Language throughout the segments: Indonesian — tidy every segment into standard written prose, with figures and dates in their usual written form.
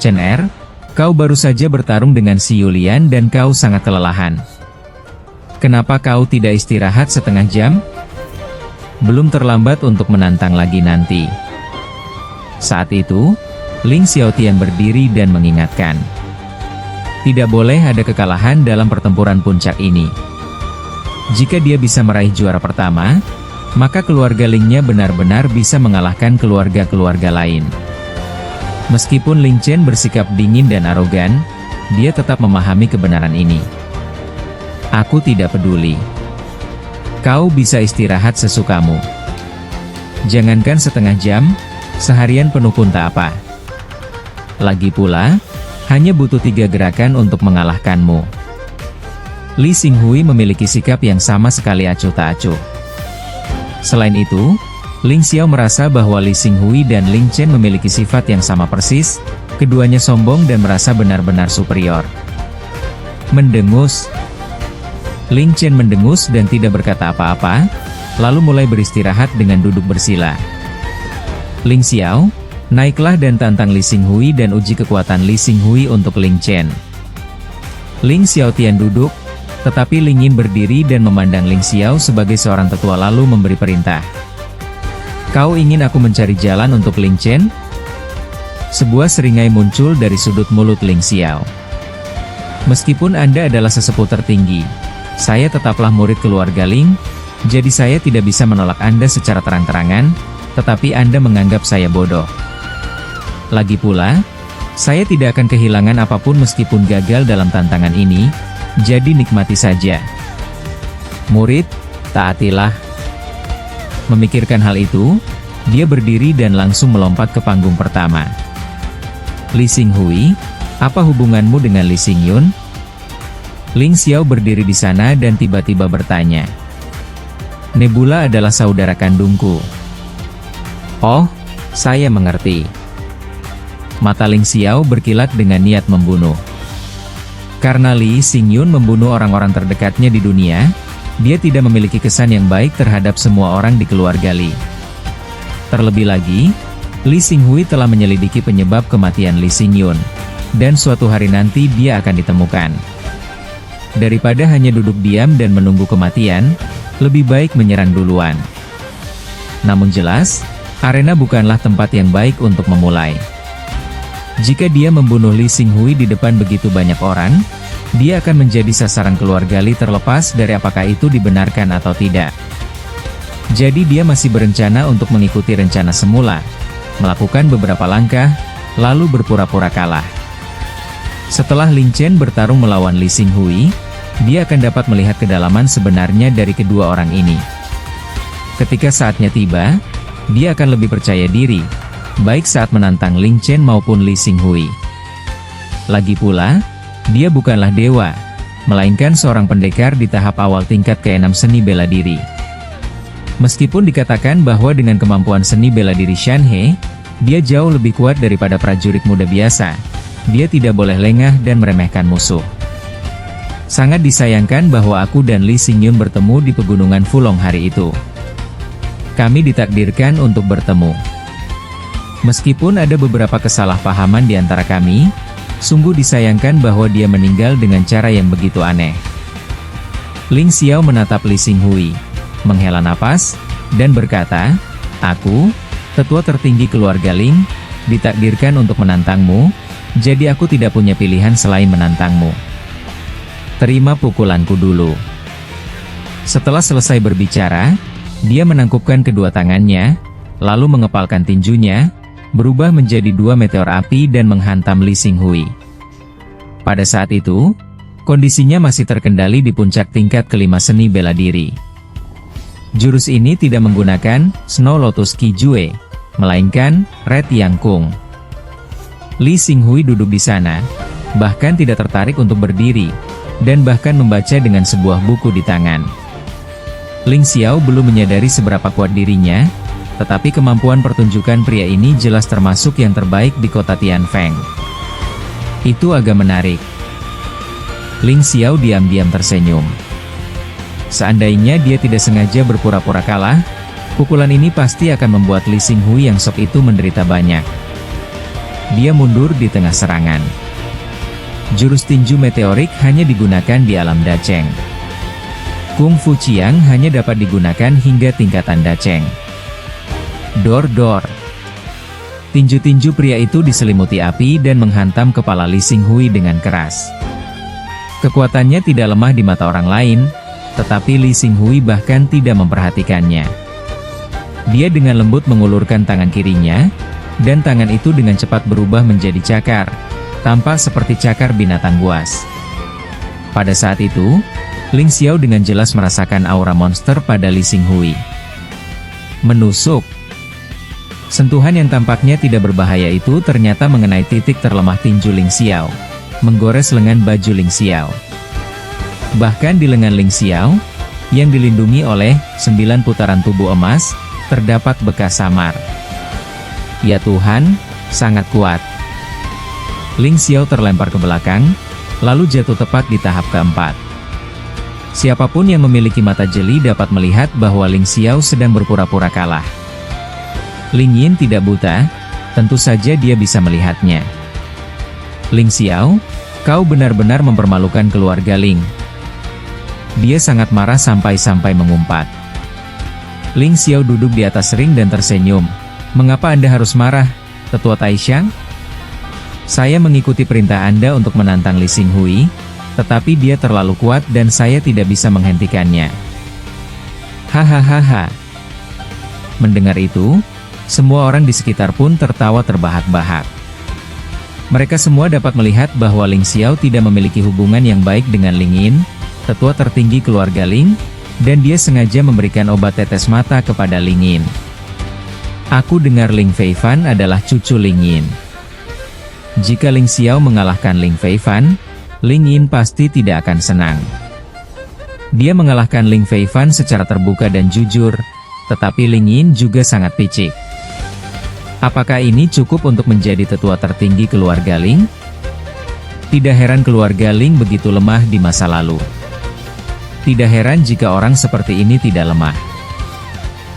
Chen Er, kau baru saja bertarung dengan si Yulian dan kau sangat kelelahan. Kenapa kau tidak istirahat setengah jam? Belum terlambat untuk menantang lagi nanti. Saat itu, Ling Xiaotian berdiri dan mengingatkan. Tidak boleh ada kekalahan dalam pertempuran puncak ini. Jika dia bisa meraih juara pertama, maka keluarga Lingnya benar-benar bisa mengalahkan keluarga-keluarga lain. Meskipun Ling Chen bersikap dingin dan arogan, dia tetap memahami kebenaran ini. Aku tidak peduli. Kau bisa istirahat sesukamu. Jangankan setengah jam, seharian penuh pun tak apa. Lagi pula, hanya butuh 3 gerakan untuk mengalahkanmu. Li Xinghui memiliki sikap yang sama sekali acuh tak acuh. Selain itu, Ling Xiao merasa bahwa Li Xinghui dan Ling Chen memiliki sifat yang sama persis, keduanya sombong dan merasa benar-benar superior. Mendengus. Ling Chen mendengus dan tidak berkata apa-apa, lalu mulai beristirahat dengan duduk bersila. Ling Xiao, naiklah dan tantang Li Xinghui dan uji kekuatan Li Xinghui untuk Ling Chen. Ling Xiaotian duduk, tetapi Ling Yin berdiri dan memandang Ling Xiao sebagai seorang tetua lalu memberi perintah. Kau ingin aku mencari jalan untuk Ling Chen? Sebuah seringai muncul dari sudut mulut Ling Xiao. Meskipun Anda adalah sesepuh tertinggi, saya tetaplah murid keluarga Ling, jadi saya tidak bisa menolak Anda secara terang-terangan, tetapi Anda menganggap saya bodoh. Lagi pula, saya tidak akan kehilangan apapun meskipun gagal dalam tantangan ini, jadi nikmati saja. Murid, taatilah. Memikirkan hal itu, dia berdiri dan langsung melompat ke panggung pertama. Li Xinghui, apa hubunganmu dengan Li Xingyun? Ling Xiao berdiri di sana dan tiba-tiba bertanya. Nebula adalah saudara kandungku. Oh, saya mengerti. Mata Ling Xiao berkilat dengan niat membunuh. Karena Li Xingyun membunuh orang-orang terdekatnya di dunia, dia tidak memiliki kesan yang baik terhadap semua orang di keluarga Li. Terlebih lagi, Li Xinghui telah menyelidiki penyebab kematian Li Xingyun, dan suatu hari nanti dia akan ditemukan. Daripada hanya duduk diam dan menunggu kematian, lebih baik menyerang duluan. Namun jelas, arena bukanlah tempat yang baik untuk memulai. Jika dia membunuh Li Xinghui di depan begitu banyak orang, dia akan menjadi sasaran keluarga Li terlepas dari apakah itu dibenarkan atau tidak. Jadi dia masih berencana untuk mengikuti rencana semula, melakukan beberapa langkah, lalu berpura-pura kalah. Setelah Ling Chen bertarung melawan Li Xinghui, dia akan dapat melihat kedalaman sebenarnya dari kedua orang ini. Ketika saatnya tiba, dia akan lebih percaya diri, baik saat menantang Ling Chen maupun Li Xinghui. Lagi pula, dia bukanlah dewa, melainkan seorang pendekar di tahap awal tingkat ke-6 seni bela diri. Meskipun dikatakan bahwa dengan kemampuan seni bela diri Shan He, dia jauh lebih kuat daripada prajurit muda biasa, dia tidak boleh lengah dan meremehkan musuh. Sangat disayangkan bahwa aku dan Li Xingyun bertemu di pegunungan Fulong hari itu. Kami ditakdirkan untuk bertemu. Meskipun ada beberapa kesalahpahaman di antara kami, sungguh disayangkan bahwa dia meninggal dengan cara yang begitu aneh. Ling Xiao menatap Li Xinghui, menghela napas, dan berkata, aku, tetua tertinggi keluarga Ling, ditakdirkan untuk menantangmu, jadi aku tidak punya pilihan selain menantangmu. Terima pukulanku dulu. Setelah selesai berbicara, dia menangkupkan kedua tangannya, lalu mengepalkan tinjunya, berubah menjadi 2 meteor api dan menghantam Li Xinghui. Pada saat itu, kondisinya masih terkendali di puncak tingkat ke-5 seni bela diri. Jurus ini tidak menggunakan Snow Lotus Kijue, melainkan Red Yang Kung. Li Xinghui duduk di sana, bahkan tidak tertarik untuk berdiri, dan bahkan membaca dengan sebuah buku di tangan. Ling Xiao belum menyadari seberapa kuat dirinya, tetapi kemampuan pertunjukan pria ini jelas termasuk yang terbaik di kota Tianfeng. Itu agak menarik. Ling Xiao diam-diam tersenyum. Seandainya dia tidak sengaja berpura-pura kalah, pukulan ini pasti akan membuat Li Xinghui yang sok itu menderita banyak. dia mundur di tengah serangan. Jurus tinju meteorik hanya digunakan di alam Dacheng. Kung Fu Chiang hanya dapat digunakan hingga tingkatan Dacheng. Dor-dor. Tinju-tinju pria itu diselimuti api dan menghantam kepala Lee Xing Hui dengan keras. Kekuatannya tidak lemah di mata orang lain, tetapi Lee Xing Hui bahkan tidak memperhatikannya. Dia dengan lembut mengulurkan tangan kirinya, dan tangan itu dengan cepat berubah menjadi cakar, tampak seperti cakar binatang buas. Pada saat itu, Ling Xiao dengan jelas merasakan aura monster pada Lee Xing Hui. Menusuk. Sentuhan yang tampaknya tidak berbahaya itu ternyata mengenai titik terlemah tinju Ling Xiao, menggores lengan baju Ling Xiao. Bahkan di lengan Ling Xiao, yang dilindungi oleh 9 putaran tubuh emas, terdapat bekas samar. Ya Tuhan, sangat kuat. Ling Xiao terlempar ke belakang, lalu jatuh tepat di tahap keempat. Siapapun yang memiliki mata jeli dapat melihat bahwa Ling Xiao sedang berpura-pura kalah. Ling Yin tidak buta, tentu saja dia bisa melihatnya. Ling Xiao, kau benar-benar mempermalukan keluarga Ling. Dia sangat marah sampai-sampai mengumpat. Ling Xiao duduk di atas ring dan tersenyum. Mengapa Anda harus marah, Tetua Taishan? Saya mengikuti perintah Anda untuk menantang Lee Xing Hui, tetapi dia terlalu kuat dan saya tidak bisa menghentikannya. Hahaha. Mendengar itu, semua orang di sekitar pun tertawa terbahak-bahak. Mereka semua dapat melihat bahwa Ling Xiao tidak memiliki hubungan yang baik dengan Ling Yin, tetua tertinggi keluarga Ling, dan dia sengaja memberikan obat tetes mata kepada Ling Yin. Aku dengar Ling Feifan adalah cucu Ling Yin. Jika Ling Xiao mengalahkan Ling Feifan, Ling Yin pasti tidak akan senang. Dia mengalahkan Ling Feifan secara terbuka dan jujur, tetapi Ling Yin juga sangat picik. Apakah ini cukup untuk menjadi tetua tertinggi keluarga Ling? Tidak heran keluarga Ling begitu lemah di masa lalu. Tidak heran jika orang seperti ini tidak lemah.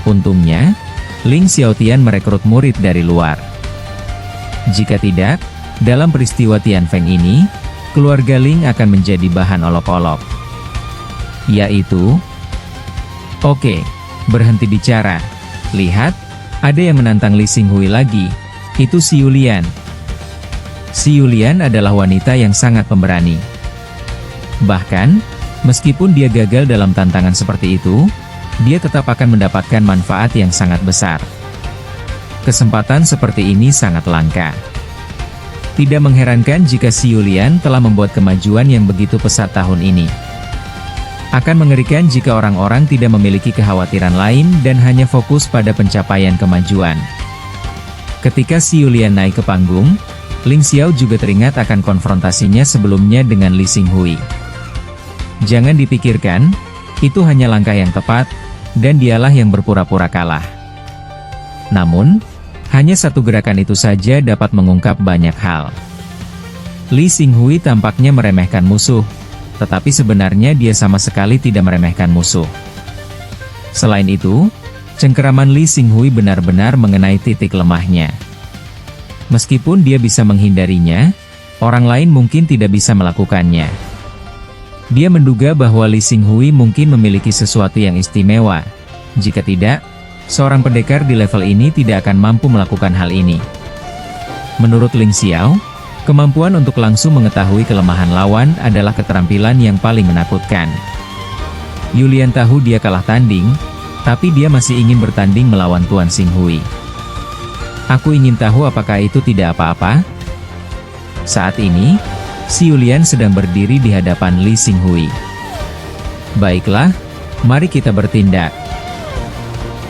Untungnya, Ling Xiaotian merekrut murid dari luar. Jika tidak, dalam peristiwa Tianfeng ini, keluarga Ling akan menjadi bahan olok-olok. Yaitu, oke, berhenti bicara. Lihat, ada yang menantang Lee Xing Hui lagi, itu Xu Lian. Xu Lian adalah wanita yang sangat pemberani. Bahkan, meskipun dia gagal dalam tantangan seperti itu, dia tetap akan mendapatkan manfaat yang sangat besar. Kesempatan seperti ini sangat langka. Tidak mengherankan jika Xu Lian telah membuat kemajuan yang begitu pesat tahun ini. Akan mengerikan jika orang-orang tidak memiliki kekhawatiran lain dan hanya fokus pada pencapaian kemajuan. Ketika Xu Lian naik ke panggung, Ling Xiao juga teringat akan konfrontasinya sebelumnya dengan Lee Xing Hui. Jangan dipikirkan, itu hanya langkah yang tepat, dan dialah yang berpura-pura kalah. Namun, hanya satu gerakan itu saja dapat mengungkap banyak hal. Lee Xing Hui tampaknya meremehkan musuh, tetapi sebenarnya dia sama sekali tidak meremehkan musuh. Selain itu, cengkeraman Lee Xing Hui benar-benar mengenai titik lemahnya. Meskipun dia bisa menghindarinya, orang lain mungkin tidak bisa melakukannya. Dia menduga bahwa Lee Xing Hui mungkin memiliki sesuatu yang istimewa. Jika tidak, seorang pendekar di level ini tidak akan mampu melakukan hal ini. Menurut Ling Xiao, kemampuan untuk langsung mengetahui kelemahan lawan adalah keterampilan yang paling menakutkan. Yulian tahu dia kalah tanding, tapi dia masih ingin bertanding melawan Tuan Xing Hui. Aku ingin tahu apakah itu tidak apa-apa? Saat ini, si Yulian sedang berdiri di hadapan Lee Xing Hui. Baiklah, mari kita bertindak.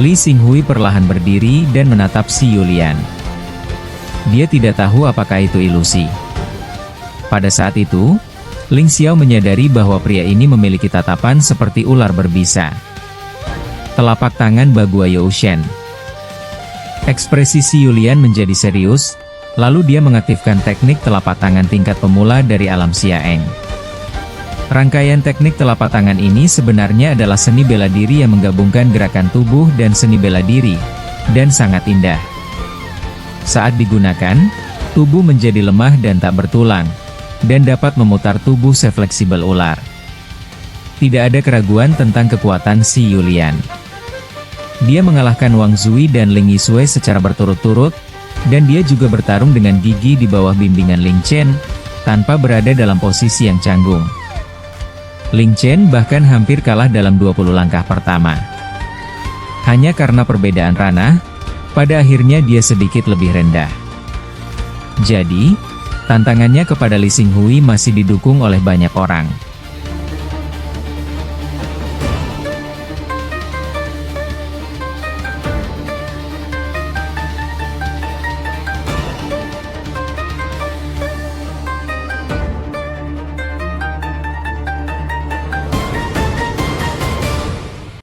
Lee Xing Hui perlahan berdiri dan menatap si Yulian. Dia tidak tahu apakah itu ilusi. Pada saat itu, Ling Xiao menyadari bahwa pria ini memiliki tatapan seperti ular berbisa. Telapak tangan Bagua Youshen. Ekspresi si Yulian menjadi serius, lalu dia mengaktifkan teknik telapak tangan tingkat pemula dari alam Xiaeng. Rangkaian teknik telapak tangan ini sebenarnya adalah seni bela diri yang menggabungkan gerakan tubuh dan seni bela diri, dan sangat indah. Saat digunakan, tubuh menjadi lemah dan tak bertulang, dan dapat memutar tubuh sefleksibel ular. Tidak ada keraguan tentang kekuatan Xi Yulian. Dia mengalahkan Wang Zui dan Ling Yisui secara berturut-turut, dan dia juga bertarung dengan gigi di bawah bimbingan Ling Chen, tanpa berada dalam posisi yang canggung. Ling Chen bahkan hampir kalah dalam 20 langkah pertama. Hanya karena perbedaan ranah, pada akhirnya dia sedikit lebih rendah. Jadi, tantangannya kepada Li Xinghui masih didukung oleh banyak orang.